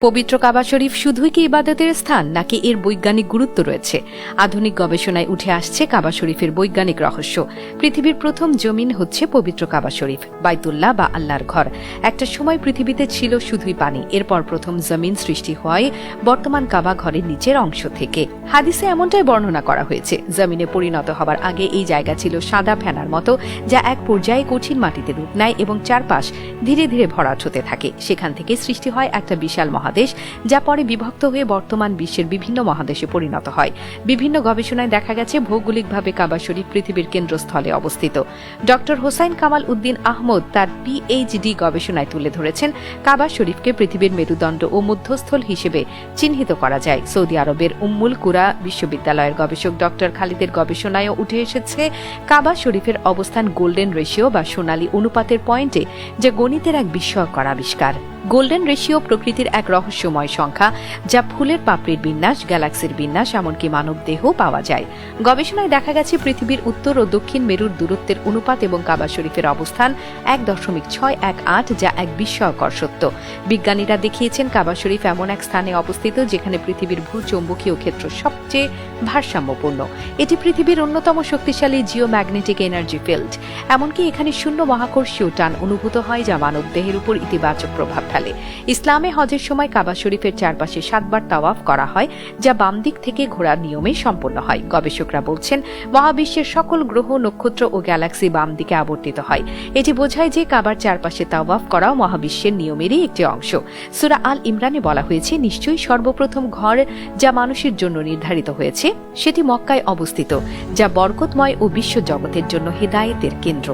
পবিত্র কাবা শরীফ শুধুই কি ইবাদতের স্থান, নাকি এর বৈজ্ঞানিক গুরুত্ব রয়েছে? আধুনিক গবেষণায় উঠে আসছে কাবা শরীফের বৈজ্ঞানিক রহস্য। পৃথিবীর প্রথম জমিন হচ্ছে পবিত্র কাবা শরীফ, বাইতুল্লাহ বা আল্লাহর ঘর। একটা সময় পৃথিবীতে ছিল শুধুই পানি, এরপর প্রথম জমিন সৃষ্টি হয় বর্তমান কাবা ঘরের নিচের অংশ থেকে। হাদিসে এমনটাই বর্ণনা করা হয়েছে, জমিনে পরিণত হবার আগে এই জায়গা ছিল সাদা ফেনার মতো, যা এক পর্যায়ে কঠিন মাটিতে রূপ নেয় এবং চারপাশ ধীরে ধীরে ভরাট হতে থাকে। সেখান থেকে সৃষ্টি হয় একটা বিশাল মহাদেশ, যা পরে বিভক্ত হয়ে বর্তমান বিশ্বের বিভিন্ন মহাদেশে পরিণত হয়। বিভিন্ন গবেষণায় দেখা গেছে ভৌগোলিকভাবে কাবা শরীফ পৃথিবীর কেন্দ্রস্থলে অবস্থিত। ডক্টর হোসাইন কামাল উদ্দিন আহমদ তার পিএইচডি গবেষণায় তুলে ধরেছেন, কাবা শরীফকে পৃথিবীর মেরুদণ্ড ও মধ্যস্থল হিসেবে চিহ্নিত করা যায়। সৌদি আরবের উম্মুল কুরা বিশ্ববিদ্যালয়ের গবেষক ডক্টর খালিদের গবেষণায়ও উঠে এসেছে কাবা শরীফের অবস্থান গোল্ডেন রেশিও বা সোনালী অনুপাতের পয়েন্টে, যা গণিতের এক বিস্ময়কর আবিষ্কার। গোল্ডেন রেশিও প্রকৃতির এক রহস্যময় সংখ্যা, যা ফুলের পাপড়ির বিন্যাস, গ্যালাক্সির বিন্যাস, এমনকি মানব দেহ পাওয়া যায়। গবেষণায় দেখা গেছে পৃথিবীর উত্তর ও দক্ষিণ মেরুর দূরত্বের অনুপাত এবং কাবা শরীফের অবস্থান ১.618, যা এক বিস্ময়কর সত্য। বিজ্ঞানীরা দেখিয়েছেন কাবা শরীফ এমন এক স্থানে অবস্থিত যেখানে পৃথিবীর ভূচৌম্বকীয় ক্ষেত্র সবচেয়ে ভারসাম্যপূর্ণ। এটি পৃথিবীর অন্যতম শক্তিশালী জিওম্যাগনেটিক এনার্জি ফিল্ড। এমনকি এখানে শূন্য মহাকর্ষীয় টান অনুভূত হয়, যা মানব দেহের উপর ইতিবাচক প্রভাব ফেলে। ইসলামে হজের সময় কাবা শরীফের চারপাশে 7 বার তাওয়াফ করা হয়, যা বাম দিক থেকে ঘোরার নিয়মে সম্পন্ন হয়। গবেষকরা বলছেন, মহাবিশ্বের সকল গ্রহ, নক্ষত্র ও গ্যালাক্সি বাম দিকে আবর্তিত হয়। এটি বোঝায় যে কাবার চারপাশে তাওয়াফ করাও মহাবিশ্বের নিয়মেরই একটি অংশ। সূরা আল ইমরানে বলা হয়েছে, নিশ্চয়ই সর্বপ্রথম ঘর যা মানুষের জন্য নির্ধারিত হয়েছে সেটি মক্কায় অবস্থিত, যা বরকতময় ও বিশ্ব জগতের জন্য হিদায়েতের কেন্দ্র।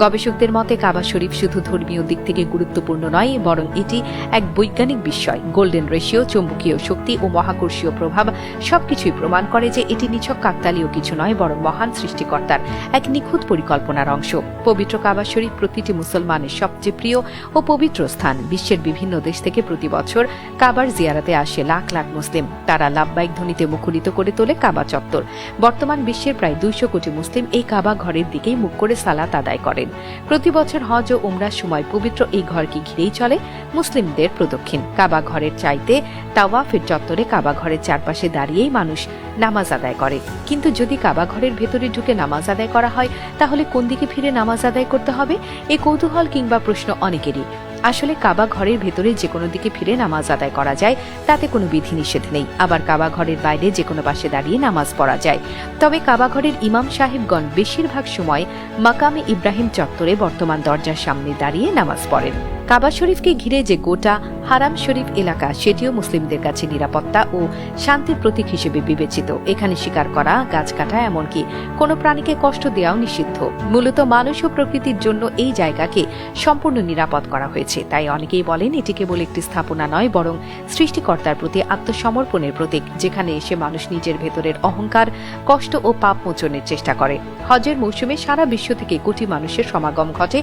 গবেষকদের মতে কাবা শরীফ শুধু ধর্মীয় দিক থেকে গুরুত্বপূর্ণ নয়, বরং এটি এক বৈজ্ঞানিক বিষয়। গোল্ডেন রেশিও, চৌম্বকীয় শক্তি ও মহাকর্ষীয় প্রভাব সবকিছুই প্রমাণ করে যে এটি নিছক কাকতালীয় কিছু নয়, বরং মহান সৃষ্টিকর্তার এক নিখুঁত পরিকল্পনার অংশ। পবিত্র কাবা শরীফ প্রতিটি মুসলমানের সবচেয়ে প্রিয় ও পবিত্র স্থান। বিশ্বের বিভিন্ন দেশ থেকে প্রতি বছর কাবার জিয়ারাতে আসে লাখ লাখ মুসলিম। তারা লাব্বাইক ধ্বনিতে মুখরিত করে তোলে কাবা চত্বর। বর্তমান বিশ্বের প্রায় 200 কোটি মুসলিম এই কাবা ঘরের দিকেই মুখ করে সালাত আদায় করেন। প্রতি বছর হজ ও উমরার সময় পবিত্র এই ঘরকে ঘিরেই চলে মুসলিমদের প্রদক্ষিণ। কাবা ঘরের চাইতে তাওয়াফের চত্বরে কাবা ঘরের চারপাশে দাঁড়িয়েই মানুষ নামাজ আদায় করে। কিন্তু যদি কাবা ঘরের ভেতরে ঢুকে নামাজ আদায় করা হয়, তাহলে কোন দিকে ফিরে নামাজ আদায় করতে হবে? এই কৌতূহল কিংবা প্রশ্ন অনেকেরই। আসলে কাবা ঘরের ভেতরে যে কোনো দিকে ফিরে নামাজ আদায় করা যায়, তাতে কোনো বিধিনিষেধ নেই। আবার কাবা ঘরের বাইরে যে কোনো পাশে দাঁড়িয়ে নামাজ পড়া যায়। তবে কাবা ঘরের ইমাম সাহেবগণ বেশিরভাগ সময় মাকামে ইব্রাহিম চত্বরে বর্তমান দরজার সামনে দাঁড়িয়ে নামাজ পড়েন। কাবা শরীফকে ঘিরে যে গোটা হারাম শরীফ এলাকা, সেটিও মুসলিমদের কাছে নিরাপত্তা ও শান্তির প্রতীক হিসেবে বিবেচিত। এখানে শিকার করা, গাছ কাটা, এমনকি কোনো প্রাণীকে কষ্ট দেওয়াও নিষিদ্ধ। মূলত মানুষ ও প্রকৃতির জন্য এই জায়গাকে সম্পূর্ণ নিরাপদ করা হয়েছে। তাই অনেকেই বলেন এটি কেবল একটি স্থাপনা নয়, বরং সৃষ্টিকর্তার প্রতি আত্মসমর্পণের প্রতীক, যেখানে এসে মানুষ নিজের ভেতরের অহংকার, কষ্ট ও পাপ মোচনের চেষ্টা করে। হজের মৌসুমে সারা বিশ্ব থেকে কোটি মানুষের সমাগম ঘটে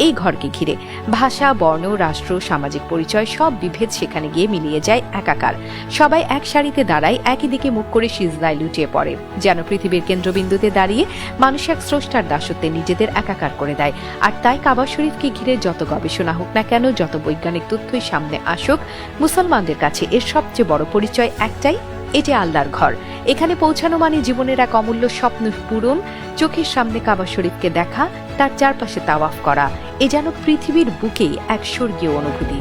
এই ঘরকে ঘিরে। ভাষা, বর্ণ, রাষ্ট্র, সামাজিক পরিচয় সব বিভেদ সেখানে গিয়ে মিলিয়ে যায় একাকার। সবাই এক সারিতে দাঁড়ায়, একই দিকে মুখ করে সিজদায় লুটিয়ে পড়ে, যেন পৃথিবীর কেন্দ্রবিন্দুতে দাঁড়িয়ে মানুষ এক স্রষ্টার দাসত্বে নিজেদের একাকার করে দেয়। আর তাই কাবা শরীফকে ঘিরে যত গবেষণা হোক না কেন, যত বৈজ্ঞানিক তথ্যই সামনে আসুক, মুসলমানদের কাছে এর সবচেয়ে বড় পরিচয় একটাই, এটি আল্লাহর ঘর। এখানে পৌঁছানো মানে জীবনের এক অমূল্য স্বপ্ন পূরণ। চোখের সামনে কাবা শরীফকে দেখা, তার চারপাশে তাওয়াফ করা, এ যেন পৃথিবীর বুকেই এক স্বর্গীয় অনুভূতি।